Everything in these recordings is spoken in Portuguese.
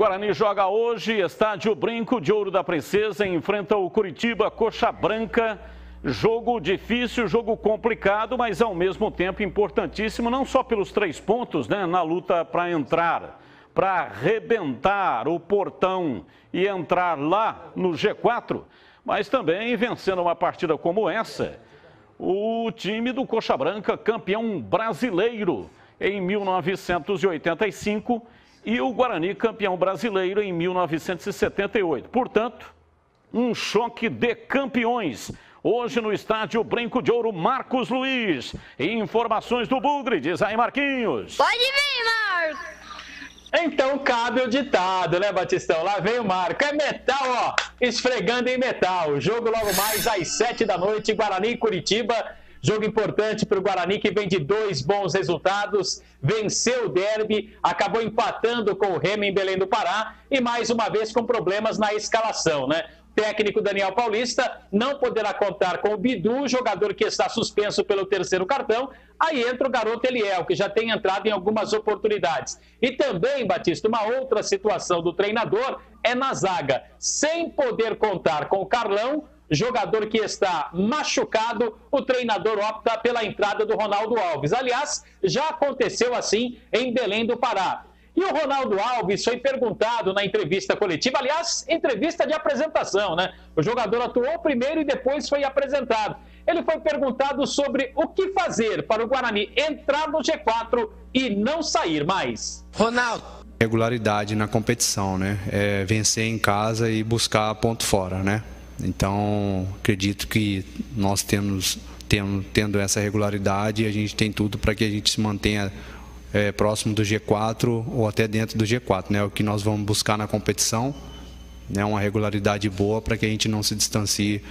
Guarani joga hoje, estádio Brinco de Ouro da Princesa, enfrenta o Curitiba Coxa Branca. Jogo difícil, jogo complicado, mas ao mesmo tempo importantíssimo, não só pelos 3 pontos, né, na luta para entrar, para arrebentar o portão e entrar lá no G4, mas também vencendo uma partida como essa, o time do Coxa Branca, campeão brasileiro em 1985 e o Guarani, campeão brasileiro em 1978. Portanto, um choque de campeões. Hoje no estádio Brinco de Ouro, Marcos Luiz. Informações do Bugre, diz aí Marquinhos. Pode vir, Marcos. Então cabe o ditado, né, Batistão? Lá vem o Marco. É metal, ó, esfregando em metal. Jogo logo mais às 7 da noite, Guarani e Curitiba. Jogo importante para o Guarani, que vem de 2 bons resultados. Venceu o derby, acabou empatando com o Remo em Belém do Pará e mais uma vez com problemas na escalação, né? Técnico Daniel Paulista não poderá contar com o Bidu, jogador que está suspenso pelo 3º cartão. Aí entra o garoto Eliel, que já tem entrado em algumas oportunidades. E também, Batista, uma outra situação do treinador é na zaga. Sem poder contar com o Carlão, jogador que está machucado, o treinador opta pela entrada do Ronaldo Alves. Aliás, já aconteceu assim em Belém do Pará. E o Ronaldo Alves foi perguntado na entrevista coletiva, aliás, entrevista de apresentação, né? O jogador atuou primeiro e depois foi apresentado. Ele foi perguntado sobre o que fazer para o Guarani entrar no G4 e não sair mais. Ronaldo. Regularidade na competição, né? É vencer em casa e buscar ponto fora, né? Então, acredito que nós tendo essa regularidade, a gente tem tudo para que a gente se mantenha próximo do G4 ou até dentro do G4, né? O que nós vamos buscar na competição, né? Uma regularidade boa para que a gente não se distancie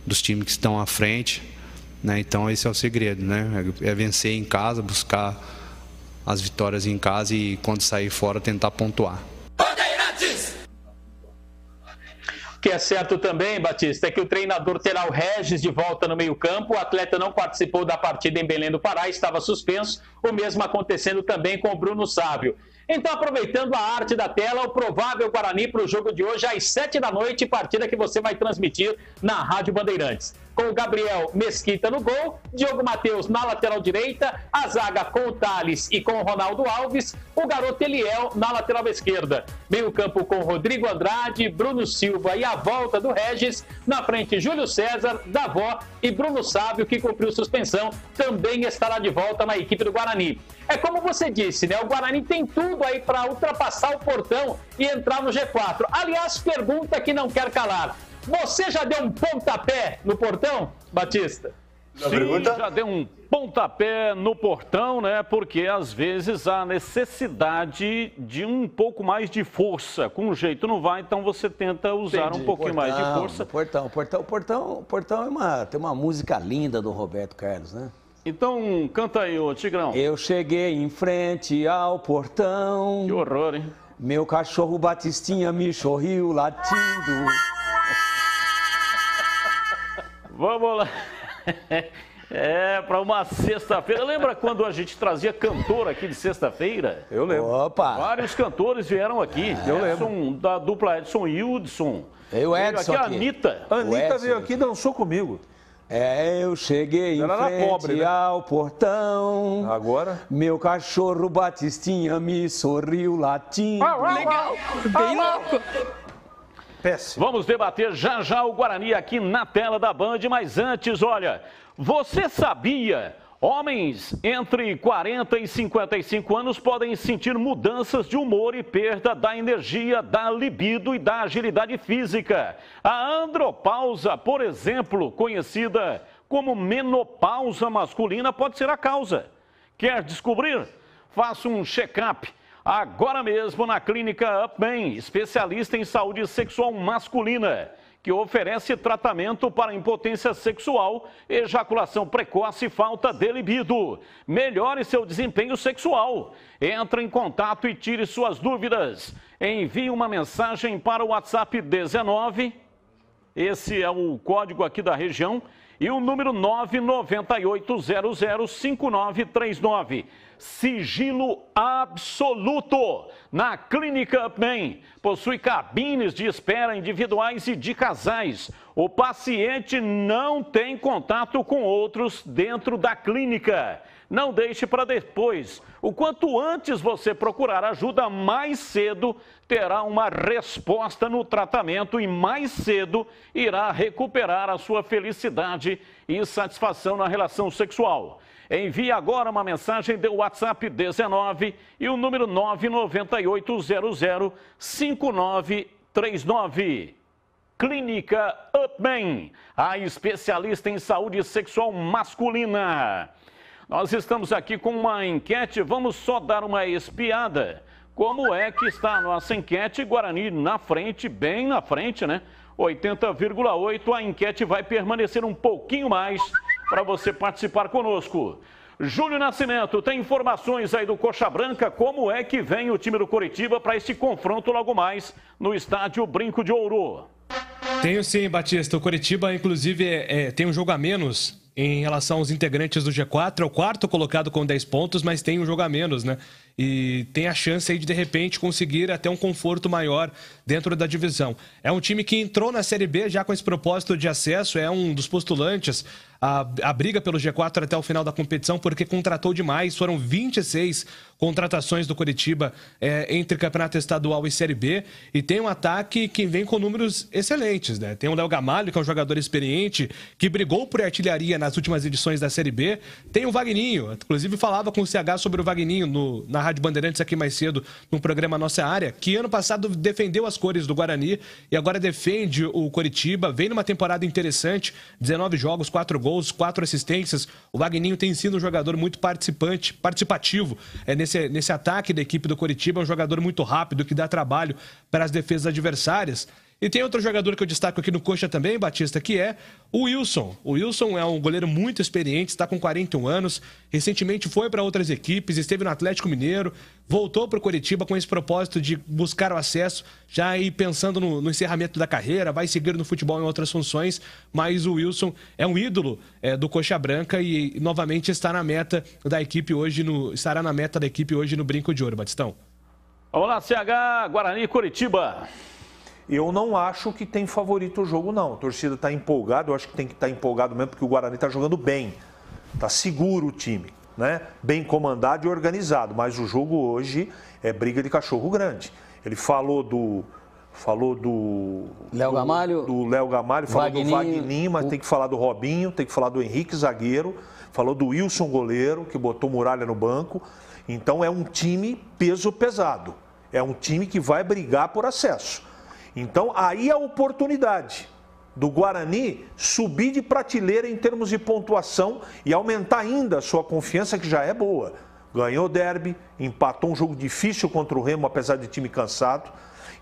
dos times que estão à frente, né? Então esse é o segredo, né? É vencer em casa, buscar as vitórias em casa e quando sair fora tentar pontuar. O que é certo também, Batista, é que o treinador terá o Regis de volta no meio-campo. O atleta não participou da partida em Belém do Pará, estava suspenso. O mesmo acontecendo também com o Bruno Sávio. Então, aproveitando a arte da tela, o provável Guarani para o jogo de hoje às 7 da noite, partida que você vai transmitir na Rádio Bandeirantes. Com o Gabriel Mesquita no gol, Diogo Matheus na lateral direita, a zaga com o Thales e com o Ronaldo Alves, o garoto Eliel na lateral esquerda. Meio campo com Rodrigo Andrade, Bruno Silva e a volta do Regis. Na frente, Júlio César, Davó e Bruno Sávio, que cumpriu suspensão, também estará de volta na equipe do Guarani. É como você disse, né? O Guarani tem tudo aí para ultrapassar o portão e entrar no G4. Aliás, pergunta que não quer calar. Você já deu um pontapé no portão, Batista? Sim, já deu um pontapé no portão, né? Porque às vezes há necessidade de um pouco mais de força. Com o jeito não vai, então você tenta usar um pouquinho mais de força. Portão tem uma música linda do Roberto Carlos, né? Então, canta aí, ô Tigrão. Eu cheguei em frente ao portão. Que horror, hein? Meu cachorro Batistinha me chorriu latindo. Vamos lá. Para uma sexta-feira. Lembra quando a gente trazia cantor aqui de sexta-feira? Eu lembro. Opa! Vários cantores vieram aqui. Eu lembro. Da dupla Edson e Hudson. Eu, Edson aqui. A Anitta. A Anitta veio aqui e dançou comigo. Eu cheguei em frente ao portão. Agora? Meu cachorro Batistinha me sorriu latindo. Legal. Bem louco. Péssimo. Vamos debater já o Guarani aqui na tela da Band, mas antes, olha, você sabia? Homens entre 40 e 55 anos podem sentir mudanças de humor e perda da energia, da libido e da agilidade física. A andropausa, por exemplo, conhecida como menopausa masculina, pode ser a causa. Quer descobrir? Faça um check-up agora mesmo na Clínica Upman, especialista em saúde sexual masculina, que oferece tratamento para impotência sexual, ejaculação precoce e falta de libido. Melhore seu desempenho sexual. Entre em contato e tire suas dúvidas. Envie uma mensagem para o WhatsApp 19, esse é o código aqui da região, e o número 998005939. sigilo absoluto. Na Clínica UpMen, possui cabines de espera individuais e de casais. O paciente não tem contato com outros dentro da clínica. Não deixe para depois. O quanto antes você procurar ajuda, mais cedo terá uma resposta no tratamento e mais cedo irá recuperar a sua felicidade e satisfação na relação sexual. Envie agora uma mensagem do WhatsApp 19 e o número 998005939. Clínica UpMen, a especialista em saúde sexual masculina. Nós estamos aqui com uma enquete, vamos só dar uma espiada. Como é que está a nossa enquete? Guarani na frente, bem na frente, né? 80,8, a enquete vai permanecer um pouquinho mais para você participar conosco. Júlio Nascimento, tem informações aí do Coxa Branca? Como é que vem o time do Coritiba para esse confronto logo mais no estádio Brinco de Ouro? Tenho sim, Batista. O Coritiba, inclusive, tem um jogo a menos em relação aos integrantes do G4. É o quarto colocado com 10 pontos, mas tem um jogo a menos, né? E tem a chance aí de repente, conseguir até um conforto maior dentro da divisão. É um time que entrou na Série B já com esse propósito de acesso, é um dos postulantes a briga pelo G4 até o final da competição, porque contratou demais. Foram 26 contratações do Coritiba entre Campeonato Estadual e Série B, e tem um ataque que vem com números excelentes, né? Tem o Léo Gamalho, que é um jogador experiente, que brigou por artilharia nas últimas edições da Série B. Tem o Vagninho, inclusive falava com o CH sobre o Vagninho na Rádio Bandeirantes aqui mais cedo, no programa Nossa Área, que ano passado defendeu as cores do Guarani e agora defende o Coritiba. Vem numa temporada interessante, 19 jogos, 4 gols, 4 assistências. O Vagninho tem sido um jogador muito participativo nesse ataque da equipe do Coritiba. É um jogador muito rápido, que dá trabalho para as defesas adversárias. E tem outro jogador que eu destaco aqui no Coxa também, Batista, que é o Wilson. O Wilson é um goleiro muito experiente, está com 41 anos. Recentemente foi para outras equipes, esteve no Atlético Mineiro, voltou para o Coritiba com esse propósito de buscar o acesso, já aí pensando no encerramento da carreira, vai seguir no futebol em outras funções, mas o Wilson é um ídolo do Coxa Branca e novamente está na meta da equipe hoje, estará na meta da equipe hoje no Brinco de Ouro, Batistão. Vamos lá, CH, Guarani e Coritiba. Eu não acho que tem favorito o jogo, não. A torcida está empolgada, eu acho que tem que estar empolgado mesmo, porque o Guarani está jogando bem. Está seguro o time, né? Bem comandado e organizado. Mas o jogo hoje é briga de cachorro grande. Ele falou do Léo Gamalho, falou do Vagninho, mas tem que falar do Robinho, tem que falar do Henrique, zagueiro. Falou do Wilson, goleiro, que botou Muralha no banco. Então é um time peso pesado. É um time que vai brigar por acesso. Então, aí a oportunidade do Guarani subir de prateleira em termos de pontuação e aumentar ainda a sua confiança, que já é boa. Ganhou o derby, empatou um jogo difícil contra o Remo, apesar de time cansado.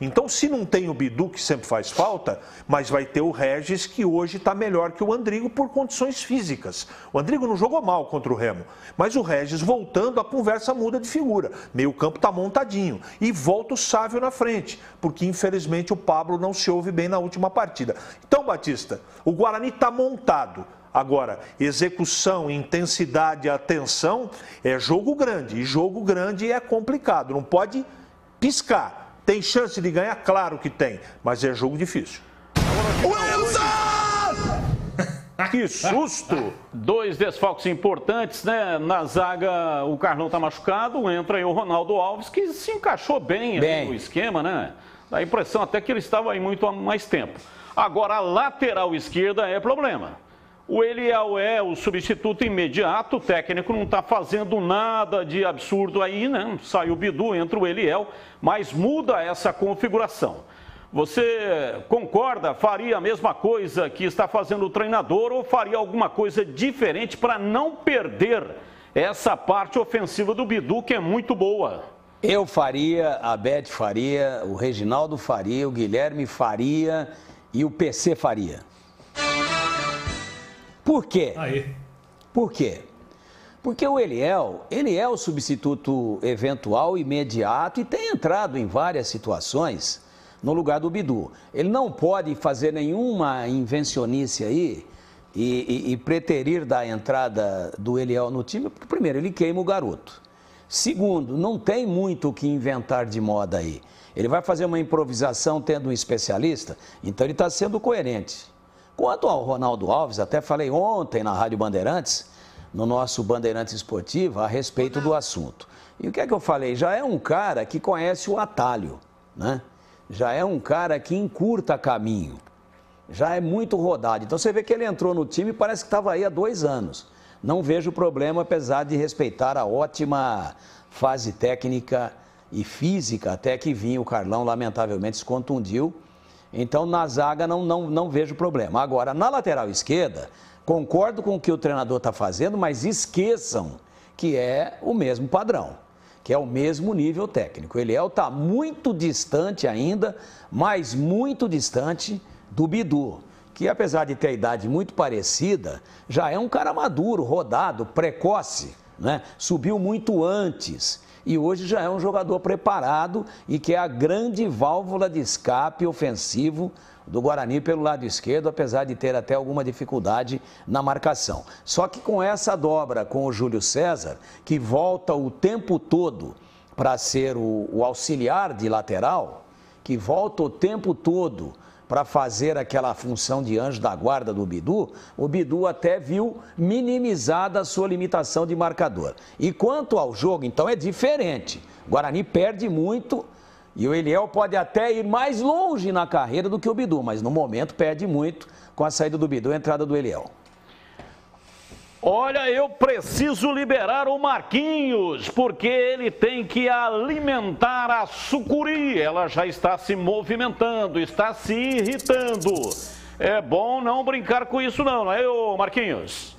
Então, se não tem o Bidu, que sempre faz falta, mas vai ter o Regis, que hoje está melhor que o Andrigo por condições físicas. O Andrigo não jogou mal contra o Remo, mas o Regis voltando, a conversa muda de figura. Meio campo está montadinho. E volta o Sávio na frente, porque infelizmente o Pablo não se ouve bem na última partida. Então, Batista, o Guarani está montado. Agora, execução, intensidade, atenção, é jogo grande. E jogo grande é complicado, não pode piscar. Tem chance de ganhar? Claro que tem, mas é jogo difícil. Wilson! Que susto! 2 desfalques importantes, né? Na zaga, o Carlão tá machucado, entra aí o Ronaldo Alves, que se encaixou bem ali no esquema, né? Dá a impressão até que ele estava aí muito há mais tempo. Agora, a lateral esquerda é problema. O Eliel é o substituto imediato, o técnico não está fazendo nada de absurdo aí, né? Sai o Bidu, entra o Eliel, mas muda essa configuração. Você concorda, faria a mesma coisa que está fazendo o treinador ou faria alguma coisa diferente para não perder essa parte ofensiva do Bidu, que é muito boa? Eu faria, a Beth faria, o Reginaldo faria, o Guilherme faria e o PC faria. Por quê? Aí. Por quê? Porque o Eliel, ele é o substituto eventual, imediato e tem entrado em várias situações no lugar do Bidu. Ele não pode fazer nenhuma invencionice aí e preterir da entrada do Eliel no time, porque primeiro ele queima o garoto. Segundo, não tem muito o que inventar de moda aí. Ele vai fazer uma improvisação tendo um especialista, então ele está sendo coerente. Quanto ao Ronaldo Alves, até falei ontem na Rádio Bandeirantes, no nosso Bandeirantes Esportiva, a respeito do assunto. E o que é que eu falei? Já é um cara que conhece o atalho, né? Já é um cara que encurta caminho. Já é muito rodado. Então você vê que ele entrou no time e parece que estava aí há 2 anos. Não vejo problema, apesar de respeitar a ótima fase técnica e física, até que vinha o Carlão, lamentavelmente, se contundiu. Então, na zaga, não vejo problema. Agora, na lateral esquerda, concordo com o que o treinador está fazendo, mas esqueçam que é o mesmo padrão, que é o mesmo nível técnico. O Eliel está muito distante ainda, mas muito distante do Bidu, que apesar de ter a idade muito parecida, já é um cara maduro, rodado, precoce, né? Subiu muito antes e hoje já é um jogador preparado e que é a grande válvula de escape ofensivo do Guarani pelo lado esquerdo, apesar de ter até alguma dificuldade na marcação. Só que com essa dobra com o Júlio César, que volta o tempo todo para ser o auxiliar de lateral, que volta o tempo todo para fazer aquela função de anjo da guarda do Bidu, o Bidu até viu minimizada a sua limitação de marcador. E quanto ao jogo, então, é diferente. O Guarani perde muito e o Eliel pode até ir mais longe na carreira do que o Bidu, mas no momento perde muito com a saída do Bidu e a entrada do Eliel. Olha, eu preciso liberar o Marquinhos, porque ele tem que alimentar a sucuri. Ela já está se movimentando, está se irritando. É bom não brincar com isso não é, Marquinhos?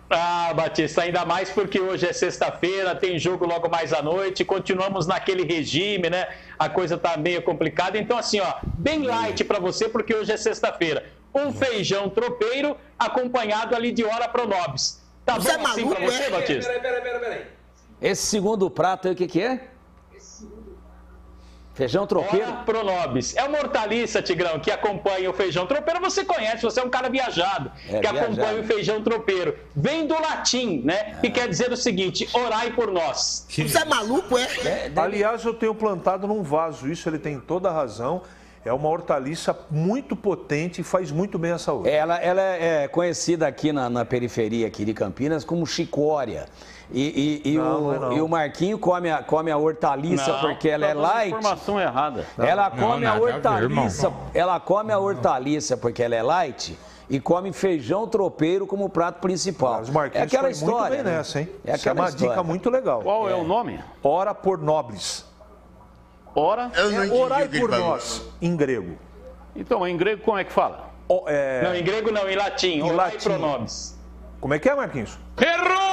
Ah, Batista, ainda mais porque hoje é sexta-feira, tem jogo logo mais à noite, continuamos naquele regime, né? A coisa tá meio complicada, então assim, ó, bem light para você, porque hoje é sexta-feira. Um feijão tropeiro acompanhado ali de ora pronobis. Tá bom assim pra você, Batista? Peraí. Esse segundo prato aí, o que é? Feijão tropeiro? Ora pronobis. É uma hortaliça, Tigrão, que acompanha o feijão tropeiro. Você conhece, você é um cara viajado, acompanha o feijão tropeiro. Vem do latim, né? Que quer dizer o seguinte, orai por nós. Você é maluco, Aliás, eu tenho plantado num vaso isso, ele tem toda a razão. É uma hortaliça muito potente e faz muito bem à saúde. Ela é conhecida aqui na periferia aqui de Campinas como chicória. E o Marquinho come a hortaliça porque ela é light. Informação errada. Ela come a hortaliça. Ela come a hortaliça porque ela é light e come feijão tropeiro como prato principal. Mas o Marquinhos é aquela foi história, muito bem nessa, hein? É Essa é uma dica muito legal. Qual é o nome? Ora por nobis. Ora? Orai por nós, em grego. Então, em grego como é que fala? Não, em grego não, em latim. Orai pro nobis. Como é que é, Marquinhos? Errou!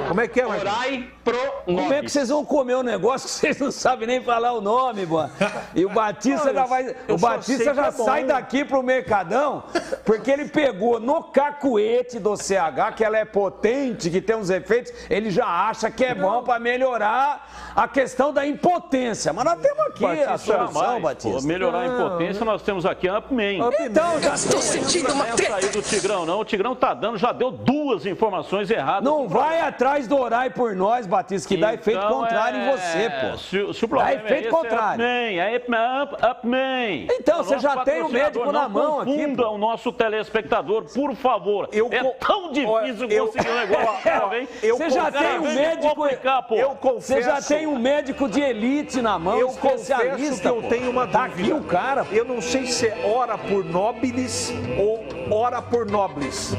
Como é que é, Marquinhos? Orai pro nobis. Como é que vocês vão comer um negócio que vocês não sabem nem falar o nome, mano? E o Batista já vai. O Batista já sai daqui pro Mercadão, porque ele pegou no cacuete do CH, que ela é potente, que tem uns efeitos, ele já acha que é bom para melhorar a questão da impotência. Mas nós temos aqui a solução, Batista. Para melhorar a impotência, nós temos aqui a Upman. Então, já estou sentindo uma treta. Não é aí do Tigrão, não. O Tigrão tá dando, já deu 2 informações erradas. Não vai atrás do orai por nós, Batista, que dá efeito contrário em você, pô. Se o problema dá efeito contrário. É Upman. Então, você já tem o médico na mão aqui. Não confunda o nosso telespectador, por favor. É tão difícil conseguir um negócio, hein? Você já tem um médico. Eu confesso. Você já tem um médico de elite na mão, especialista. Eu tenho uma dúvida. Tá aqui o cara. Eu não sei se é ora por nobilis ou ora por noblis.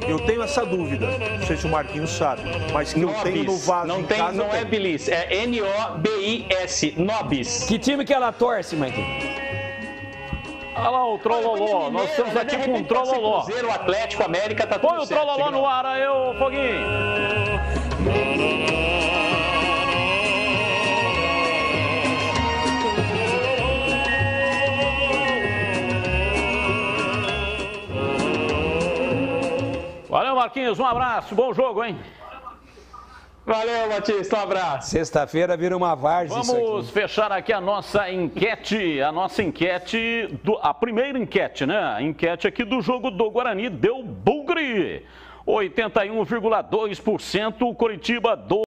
Eu tenho essa dúvida. Não sei se o Marquinhos sabe, mas que eu tenho no vaso não em tem, casa. Não é bilis, é N-O-B-I-S, nobis. Que time que ela torce, Marquinhos? Olha lá o Trololó, nós estamos aqui com o Trololó. Cruzeiro, Atlético, América, tá tudo certo. Põe o Trololó no ar aí, ô Foguinho. Valeu, Marquinhos, um abraço, bom jogo, hein? Valeu, Batista, um abraço. Sexta-feira vira uma várzea. Vamos fechar aqui a nossa enquete, a primeira enquete, né? A enquete aqui do jogo do Guarani deu bugre. 81,2%, Coritiba 2%.